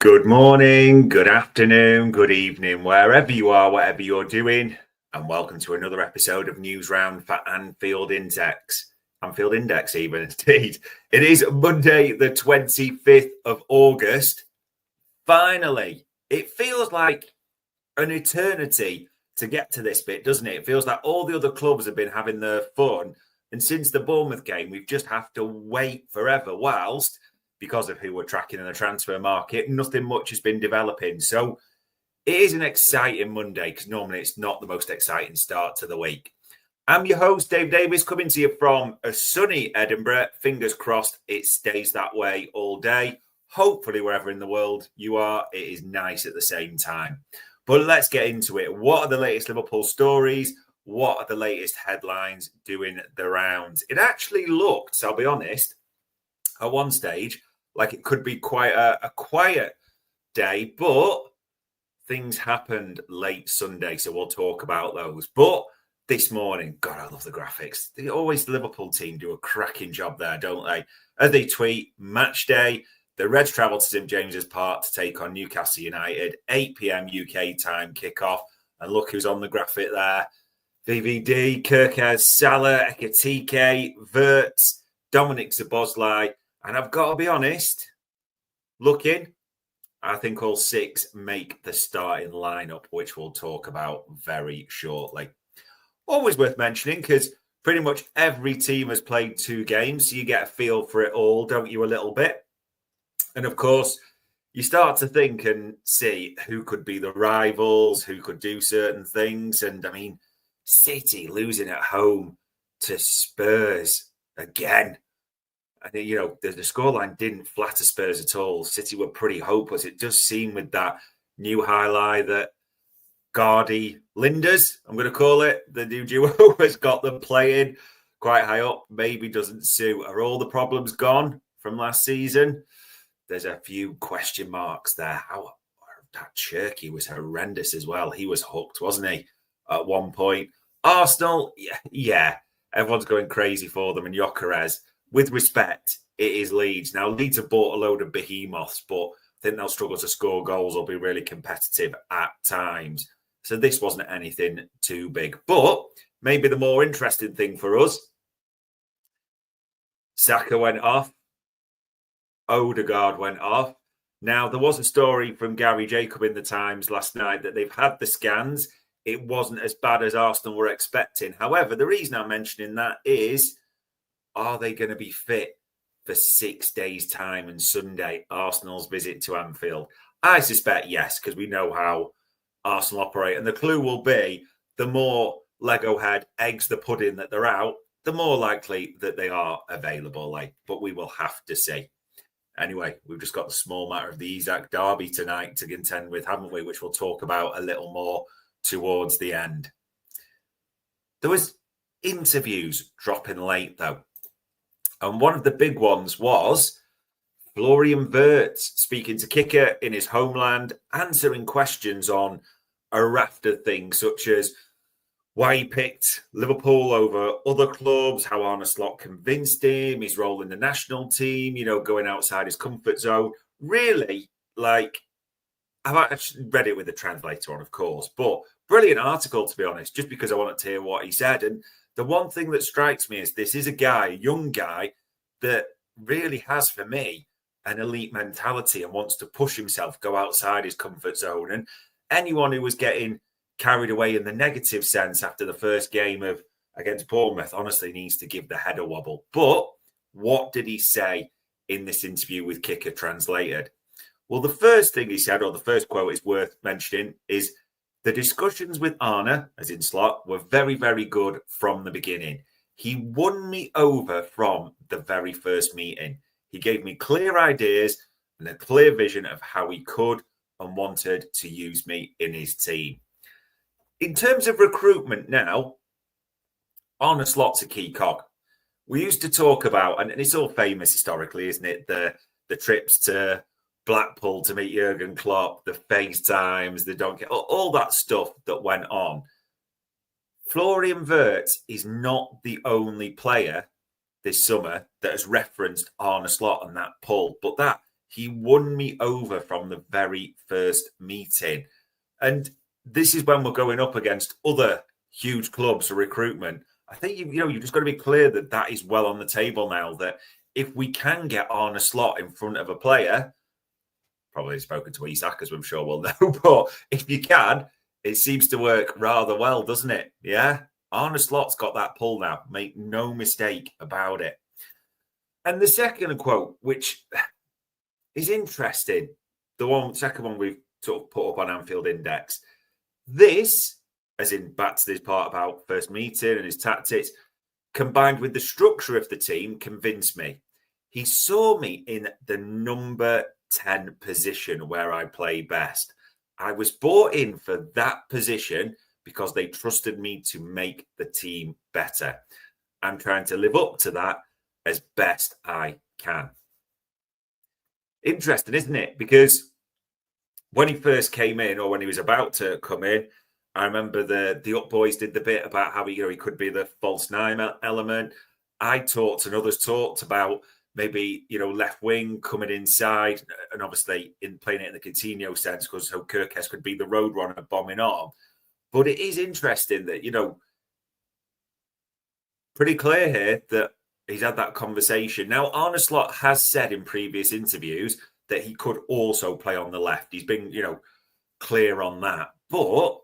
Good morning, good afternoon, good evening, wherever you are, whatever you're doing, and welcome to another episode of Newsround for Anfield Index. Anfield Index, even, indeed. It is Monday, the 25th of August. Finally, it feels like an eternity to get to this bit, doesn't it? It feels like all the other clubs have been having their fun, and since the Bournemouth game, we've just have to wait forever, whilst because of who we're tracking in the transfer market, nothing much has been developing. So it is an exciting Monday because normally it's not the most exciting start to the week. I'm your host, Dave Davies, coming to you from a sunny Edinburgh. Fingers crossed it stays that way all day. Hopefully, wherever in the world you are, it is nice at the same time. But let's get into it. What are the latest Liverpool stories? What are the latest headlines doing the rounds? It actually looked, I'll be honest, at one stage, like it could be quite a quiet day, but things happened late Sunday, so we'll talk about those. But this morning, God, I love the graphics. The Liverpool team do a cracking job there, don't they? As they tweet, match day, the Reds travel to St James's Park to take on Newcastle United, 8 p.m. UK time kickoff. And look who's on the graphic there. VVD, Kirkez, Salah, Ekitike, Wirtz, Dominic Szoboszlai. And I've got to be honest, looking, I think all six make the starting lineup, which we'll talk about very shortly. Always worth mentioning because pretty much every team has played 2 games, so you get a feel for it all, don't you, a little bit? And of course, you start to think and see who could be the rivals, who could do certain things. And I mean, City losing at home to Spurs again. And, you know, the scoreline didn't flatter Spurs at all. City were pretty hopeless. It does seem with that new highlight that Gardy Linders, I'm going to call it, the new duo, has got them playing quite high up. Maybe doesn't suit. Are all the problems gone from last season? There's a few question marks there. How that Cherky was horrendous as well. He was hooked, wasn't he, at one point? Arsenal, yeah. Everyone's going crazy for them. And Gyökeres, with respect, it is Leeds. Now, Leeds have bought a load of behemoths, but I think they'll struggle to score goals or be really competitive at times. So this wasn't anything too big. But maybe the more interesting thing for us, Saka went off. Odegaard went off. Now, there was a story from Gary Jacob in the Times last night that they've had the scans. It wasn't as bad as Arsenal were expecting. However, the reason I'm mentioning that is, are they going to be fit for 6 days' time and Sunday, Arsenal's visit to Anfield? I suspect yes, because we know how Arsenal operate. And the clue will be the more Lego head eggs the pudding that they're out, the more likely that they are available. But we will have to see. Anyway, we've just got the small matter of the Isak derby tonight to contend with, haven't we? Which we'll talk about a little more towards the end. There was interviews dropping late, though. And one of the big ones was Florian Wirtz speaking to Kicker in his homeland, answering questions on a raft of things, such as why he picked Liverpool over other clubs, how Arne Slot convinced him, his role in the national team, you know, going outside his comfort zone. Really, I've actually read it with the translator on, of course, but brilliant article, to be honest, just because I wanted to hear what he said. And the one thing that strikes me is this is a guy, a young guy, that really has, for me, an elite mentality and wants to push himself, go outside his comfort zone. And anyone who was getting carried away in the negative sense after the first game against Bournemouth honestly needs to give the head a wobble. But what did he say in this interview with Kicker translated? Well, the first thing he said, or the first quote is worth mentioning, is the discussions with Arne, as in Slot, were very, very good from the beginning. He won me over from the very first meeting. He gave me clear ideas and a clear vision of how he could and wanted to use me in his team. In terms of recruitment now, Arne Slot's a key cog. We used to talk about, and it's all famous historically, isn't it? The trips to Blackpool to meet Jurgen Klopp, the FaceTimes, the donkey, all that stuff that went on. Florian Wirtz is not the only player this summer that has referenced Arne Slot and that pull, but that He won me over from the very first meeting. And this is when we're going up against other huge clubs for recruitment. I think, you've just got to be clear that that is well on the table now, that if we can get Arne Slot in front of a player, probably spoken to Isak, as I'm sure we'll know, but if you can, it seems to work rather well, doesn't it? Yeah? Arne Slot's got that pull now. Make no mistake about it. And the second quote, which is interesting, second one we've sort of put up on Anfield Index. This, as in back to this part about first meeting and his tactics, combined with the structure of the team, convinced me. He saw me in the number 10 position where I play best. I was brought in for that position because they trusted me to make the team better. I'm trying to live up to that as best I can. Interesting, isn't it? Because when he first came in, or when he was about to come in, I remember the Up Boys did the bit about how he could be the false nine element. I talked and others talked about maybe, left wing coming inside, and obviously in playing it in the Coutinho sense, because so Kirkes could be the road runner bombing on. But it is interesting that, pretty clear here that he's had that conversation. Now, Arne Slot has said in previous interviews that he could also play on the left. He's been, clear on that. But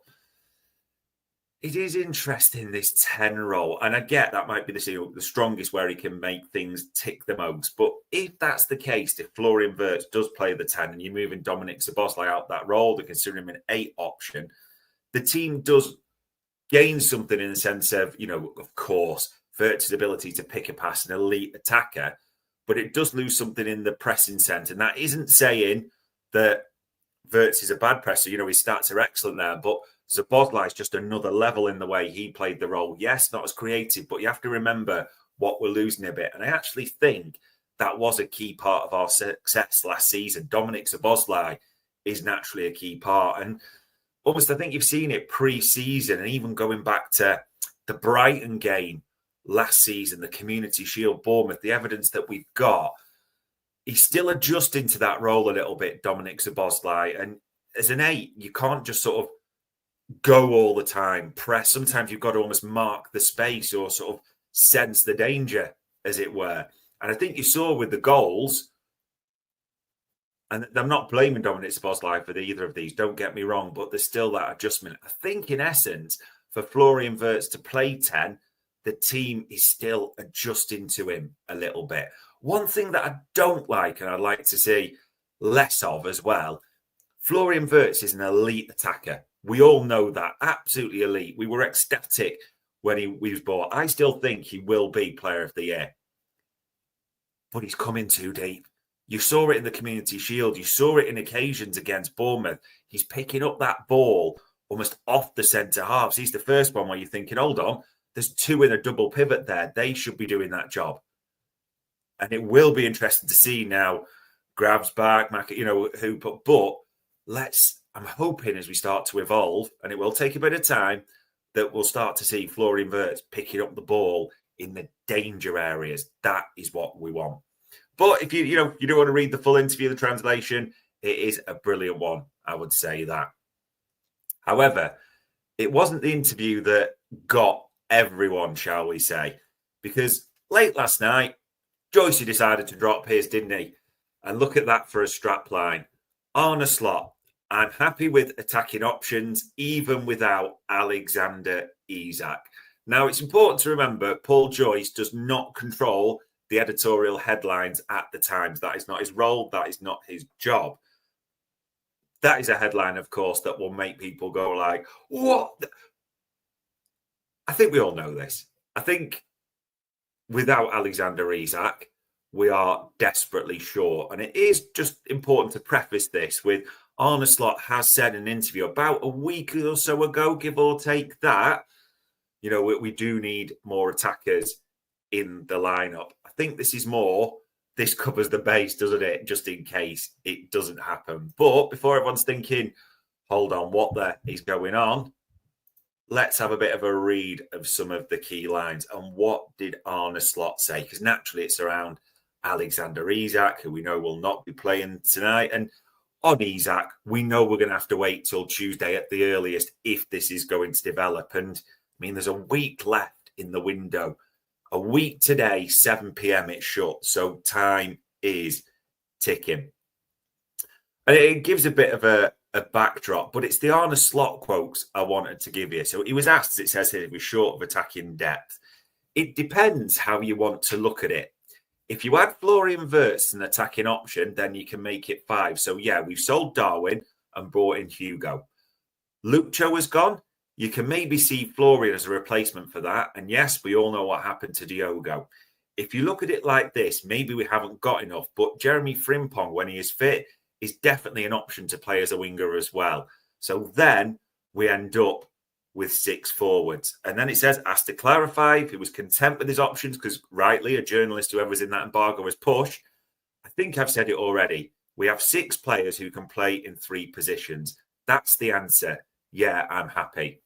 it is interesting, this 10 role. And I get that might be the strongest where he can make things tick the most. But if that's the case, if Florian Wirtz does play the 10 and you're moving Dominic Szoboszlai out that role, to consider him an 8 option, the team does gain something in the sense of, of course, Wirtz's ability to pick a pass, an elite attacker, but it does lose something in the pressing sense. And that isn't saying that Wirtz is a bad presser. His stats are excellent there, but Szoboszlai is just another level in the way he played the role. Yes, not as creative, but you have to remember what we're losing a bit. And I actually think that was a key part of our success last season. Dominic Szoboszlai is naturally a key part. And almost, I think you've seen it pre-season, and even going back to the Brighton game last season, the Community Shield, Bournemouth, the evidence that we've got, he's still adjusting to that role a little bit, Dominic Szoboszlai. And as an 8, you can't just sort of go all the time, press. Sometimes you've got to almost mark the space or sort of sense the danger, as it were. And I think you saw with the goals, and I'm not blaming Dominic Szoboszlai for either of these, don't get me wrong, but there's still that adjustment. I think, in essence, for Florian Wirtz to play 10, the team is still adjusting to him a little bit. One thing that I don't like, and I'd like to see less of as well, Florian Wirtz is an elite attacker. We all know that. Absolutely elite. We were ecstatic when he was bought. I still think he will be Player of the Year. But he's coming too deep. You saw it in the Community Shield. You saw it in occasions against Bournemouth. He's picking up that ball almost off the centre halves. He's the first one where you're thinking, hold on, there's 2 in a double pivot there. They should be doing that job. And it will be interesting to see now. Grabs back, but I'm hoping as we start to evolve, and it will take a bit of time, that we'll start to see Florian Wirtz picking up the ball in the danger areas. That is what we want. But if you don't want to read the full interview, the translation, it is a brilliant one. I would say that. However, it wasn't the interview that got everyone, shall we say, because late last night, Joyce decided to drop his, didn't he? And look at that for a strapline. Arne Slot, I'm happy with attacking options, even without Alexander Isak. Now, it's important to remember, Paul Joyce does not control the editorial headlines at the Times. That is not his role. That is not his job. That is a headline, of course, that will make people go like, what? I think we all know this. I think without Alexander Isak, we are desperately short. And it is just important to preface this with Arne Slot has said in an interview about a week or so ago, give or take that, we do need more attackers in the lineup. I think this covers the base, doesn't it? Just in case it doesn't happen. But before everyone's thinking, hold on, what is going on? Let's have a bit of a read of some of the key lines. And what did Arne Slot say? Because naturally it's around Alexander Isak, who we know will not be playing tonight. And on Isak, we know we're going to have to wait till Tuesday at the earliest if this is going to develop. And I mean, there's a week left in the window. A week today, 7 p.m. it's shut. So time is ticking. And it gives a bit of a backdrop, but it's the Arne Slot quotes I wanted to give you. So he was asked, as it says here, if we're short of attacking depth. It depends how you want to look at it. If you add Florian Wirtz as an attacking option, then you can make it 5. So yeah, we've sold Darwin and brought in Hugo. Lucho has gone. You can maybe see Florian as a replacement for that. And yes, we all know what happened to Diogo. If you look at it like this, maybe we haven't got enough, but Jeremy Frimpong, when he is fit, is definitely an option to play as a winger as well. So then we end up with 6 forwards. And then it says, asked to clarify if he was content with his options, because rightly, a journalist, whoever's in that embargo, was pushed. I think I've said it already. We have 6 players who can play in 3 positions. That's the answer. Yeah, I'm happy.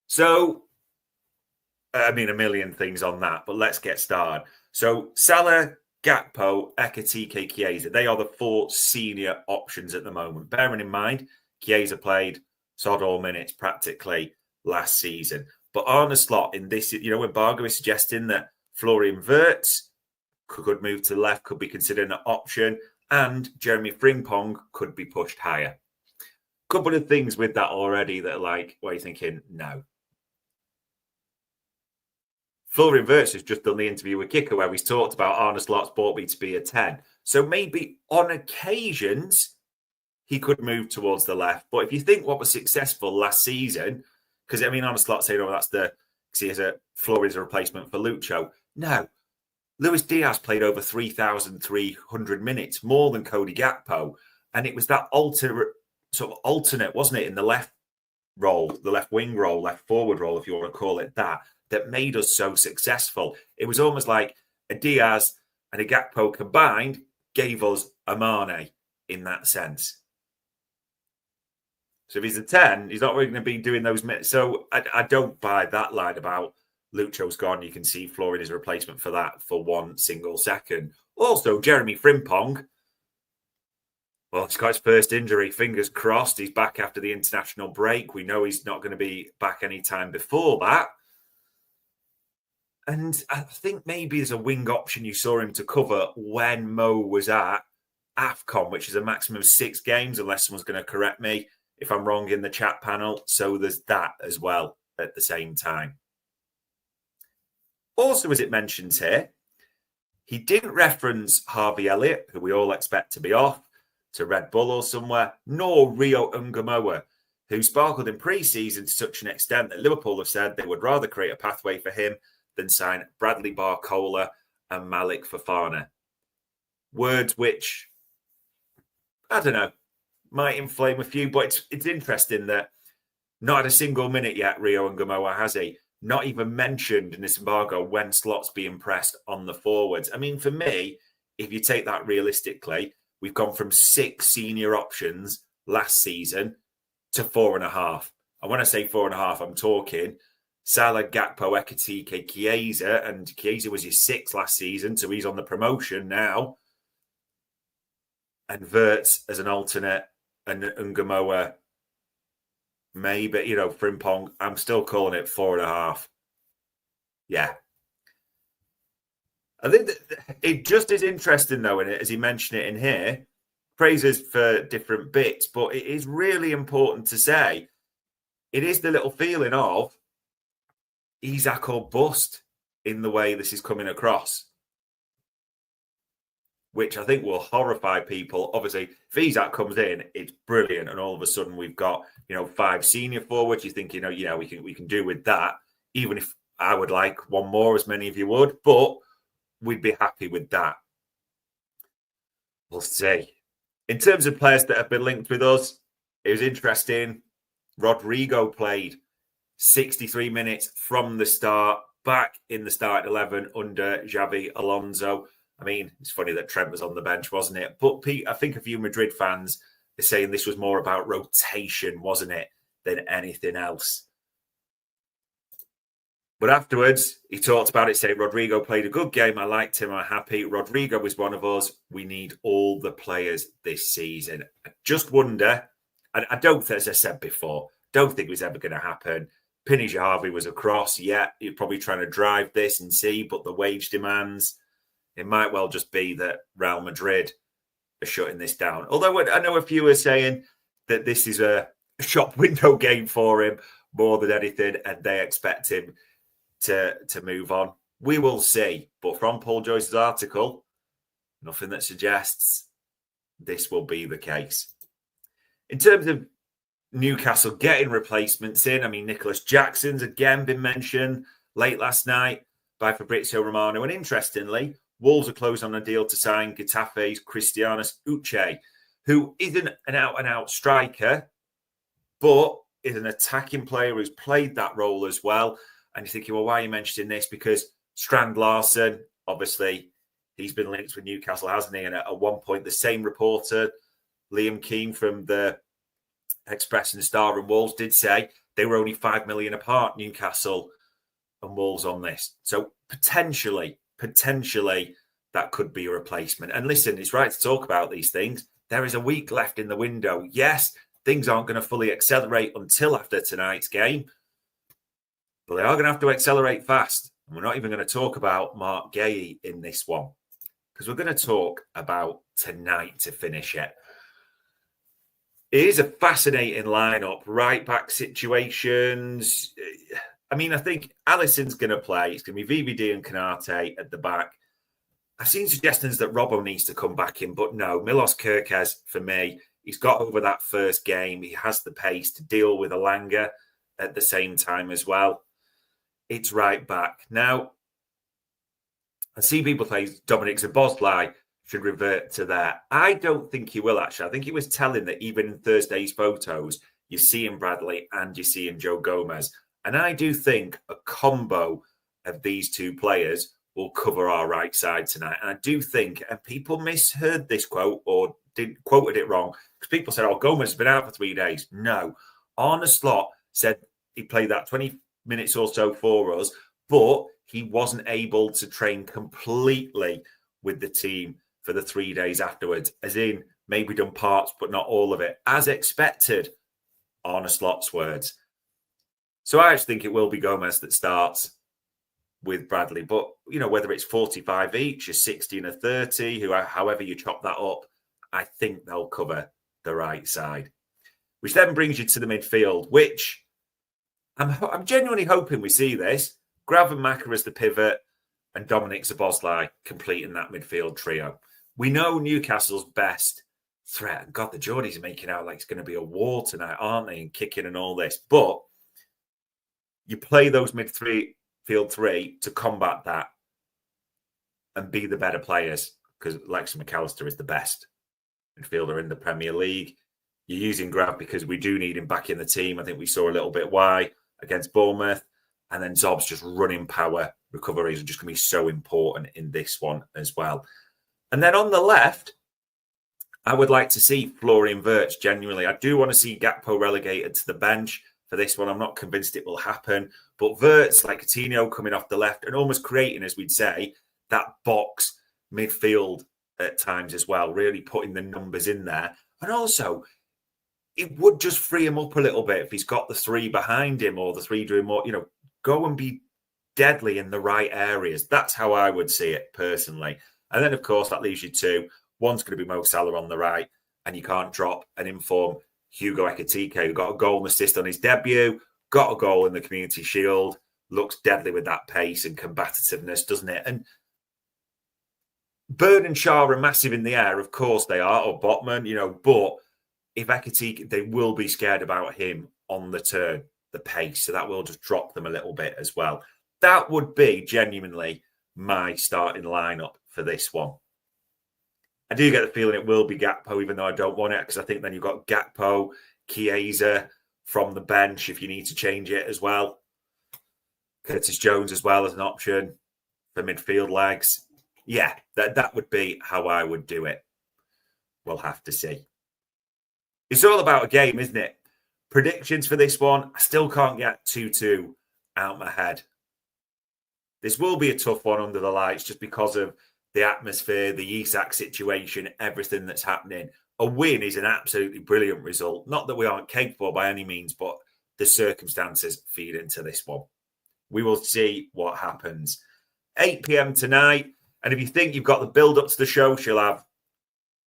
So, I mean, a million things on that, but let's get started. So, Salah, Gakpo, Ekitike, Chiesa, they are the 4 senior options at the moment. Bearing in mind, Chiesa played sod all minutes practically last season. But Arne Slot in this, when Bargo is suggesting that Florian Wirtz could move to the left, could be considered an option, and Jeremy Frimpong could be pushed higher. Couple of things with that already that are like, what are you thinking? No. Florian Wirtz has just done the interview with Kicker where he's talked about Arne Slot's bought me to be a 10. So maybe on occasions, he could move towards the left. But if you think what was successful last season, because I mean, Arne Slot saying, that's because he has Florian's a replacement for Lucho. No. Luis Diaz played over 3,300 minutes, more than Cody Gakpo. And it was that alternate, wasn't it, in the left role, the left wing role, left forward role, if you want to call it that made us so successful. It was almost like a Diaz and a Gakpo combined gave us a Mane in that sense. So if he's a 10, he's not really going to be doing those minutes. So I don't buy that line about Lucho's gone. You can see Florian is a replacement for that for 1 single second. Also, Jeremy Frimpong, well, he's got his first injury. Fingers crossed. He's back after the international break. We know he's not going to be back any time before that. And I think maybe there's a wing option you saw him to cover when Mo was at AFCON, which is a maximum of 6 games, unless someone's going to correct me if I'm wrong in the chat panel. So there's that as well at the same time. Also, as it mentions here, he didn't reference Harvey Elliott, who we all expect to be off to Red Bull or somewhere, nor Rio Ungamoa, who sparkled in pre-season to such an extent that Liverpool have said they would rather create a pathway for him than sign Bradley Barcola and Malik Fofana. Words which, I don't know, might inflame a few, but it's interesting that not had a single minute yet, Rio Ungamoa, has he? Not even mentioned in this embargo when Slot's being pressed on the forwards. I mean, for me, if you take that realistically, we've gone from 6 senior options last season to 4.5. And when I say 4.5, I'm talking Salah, Gakpo, Ekitike, Chiesa, and Chiesa was your 6th last season, so he's on the promotion now. And Wirtz as an alternate, and Ungamoa, maybe, Frimpong, I'm still calling it 4.5. Yeah. I think it just is interesting, though, in it, as he mentioned it in here, praises for different bits, but it is really important to say, it is the little feeling of, Isak or bust in the way this is coming across, which I think will horrify people. Obviously, if Isak comes in, it's brilliant, and all of a sudden we've got 5 senior forwards. You're thinking, we can do with that. Even if I would like one more, as many of you would, but we'd be happy with that. We'll see. In terms of players that have been linked with us, it was interesting. Rodrigo played 63 minutes from the start, back in the start 11 under Xavi Alonso. I mean, it's funny that Trent was on the bench, wasn't it? But Pete, I think a few Madrid fans are saying this was more about rotation, wasn't it, than anything else. But afterwards, he talked about it, saying, Rodrigo played a good game. I liked him. I'm happy. Rodrigo was one of us. We need all the players this season. I just wonder, I don't think, as I said before, don't think it was ever going to happen. Pinny Harvey was across. Yeah, you're probably trying to drive this and see, but the wage demands, it might well just be that Real Madrid are shutting this down. Although I know a few are saying that this is a shop window game for him more than anything, and they expect him to move on. We will see. But from Paul Joyce's article, nothing that suggests this will be the case. In terms of Newcastle getting replacements in, I mean, Nicholas Jackson's again been mentioned late last night by Fabrizio Romano. And interestingly, Wolves are closed on a deal to sign Getafe's Cristianos Uche, who isn't an out-and-out striker, but is an attacking player who's played that role as well. And you're thinking, well, why are you mentioning this? Because Strand Larsen, obviously, he's been linked with Newcastle, hasn't he? And at one point, the same reporter, Liam Keane from the Express and Star and Wolves, did say they were only 5 million apart, Newcastle and Wolves, on this. So potentially, that could be a replacement. And listen, it's right to talk about these things. There is a week left in the window. Yes, things aren't going to fully accelerate until after tonight's game, but they are going to have to accelerate fast. And we're not even going to talk about Mark Gay in this one, because we're going to talk about tonight to finish it. It is a fascinating lineup, right back situations. I mean, I think Alisson's going to play. It's going to be VVD and Canate at the back. I've seen suggestions that Robbo needs to come back in, but no, Milos Kerkez, for me, he's got over that first game. He has the pace to deal with Alanga at the same time as well. It's right back. Now, I see people say Dominic Szoboszlai should revert to that. I don't think he will, actually. I think he was telling that even in Thursday's photos, you're seeing Bradley and you're seeing Joe Gomez. And I do think a combo of these two players will cover our right side tonight. And I do think, and people misheard this quote or quoted it wrong, because people said, oh, Gomez has been out for 3 days. No. Arne Slot said he played that 20 minutes or so for us, but he wasn't able to train completely with the team for the 3 days afterwards, as in maybe done parts, but not all of it, as expected, Arne Slot's words. So I just think it will be Gomez that starts with Bradley. But, you know, whether it's 45 each, a 60 and a 30, however you chop that up, I think they'll cover the right side. Which then brings you to the midfield, which I'm genuinely hoping we see this. Gravenmacher as the pivot and Dominic Szoboszlai completing that midfield trio. We know Newcastle's best threat. God, the Geordies are making out like it's going to be a war tonight, aren't they? And kicking and all this. But you play those midfield three to combat that and be the better players, because Lex McAllister is the best midfielder in the Premier League. You're using Grav because we do need him back in the team. I think we saw a little bit why against Bournemouth. And then Zob's just running power recoveries are just going to be so important in this one as well. And then on the left, I would like to see Florian Wirtz, genuinely. I do want to see Gakpo relegated to the bench for this one. I'm not convinced it will happen. But Wirtz, like Coutinho, coming off the left and almost creating, as we'd say, that box midfield at times as well, really putting the numbers in there. And also, it would just free him up a little bit if he's got the three behind him or the three doing more, go and be deadly in the right areas. That's how I would see it personally. And then, of course, that leaves you two. One's going to be Mo Salah on the right, and you can't drop and inform Hugo Ekitike, who got a goal and assist on his debut, got a goal in the Community Shield, looks deadly with that pace and combativeness, doesn't it? And Bird and Shaw are massive in the air, of course they are, or Botman, but if Ekitike, they will be scared about him on the turn, the pace, so that will just drop them a little bit as well. That would be genuinely my starting lineup for this one. I do get the feeling it will be Gakpo, even though I don't want it, because I think then you've got Gakpo, Chiesa from the bench if you need to change it as well. Curtis Jones as well as an option for midfield legs. Yeah, that would be how I would do it. We'll have to see. It's all about a game, isn't it? Predictions for this one, I still can't get 2-2 out my head. This will be a tough one under the lights just because of the atmosphere, the Isak situation, everything that's happening. A win is an absolutely brilliant result. Not that we aren't capable by any means, but the circumstances feed into this one. We will see what happens. 8 p.m. tonight. And if you think you've got the build-up to the show, she'll have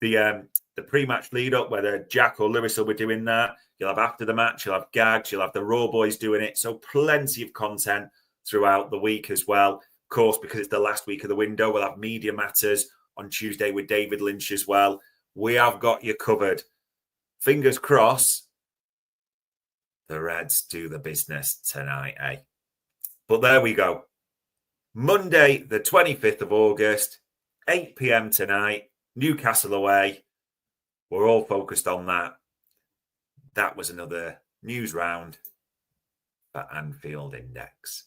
the pre-match lead-up, whether Jack or Lewis will be doing that. You'll have after the match, you'll have gags, you'll have the Raw Boys doing it. So plenty of content throughout the week as well. Of course, because it's the last week of the window, we'll have Media Matters on Tuesday with David Lynch as well. We have got you covered. Fingers crossed, the Reds do the business tonight, eh? But there we go. Monday, the 25th of August, 8 p.m. tonight, Newcastle away. We're all focused on that. That was another news round for Anfield Index.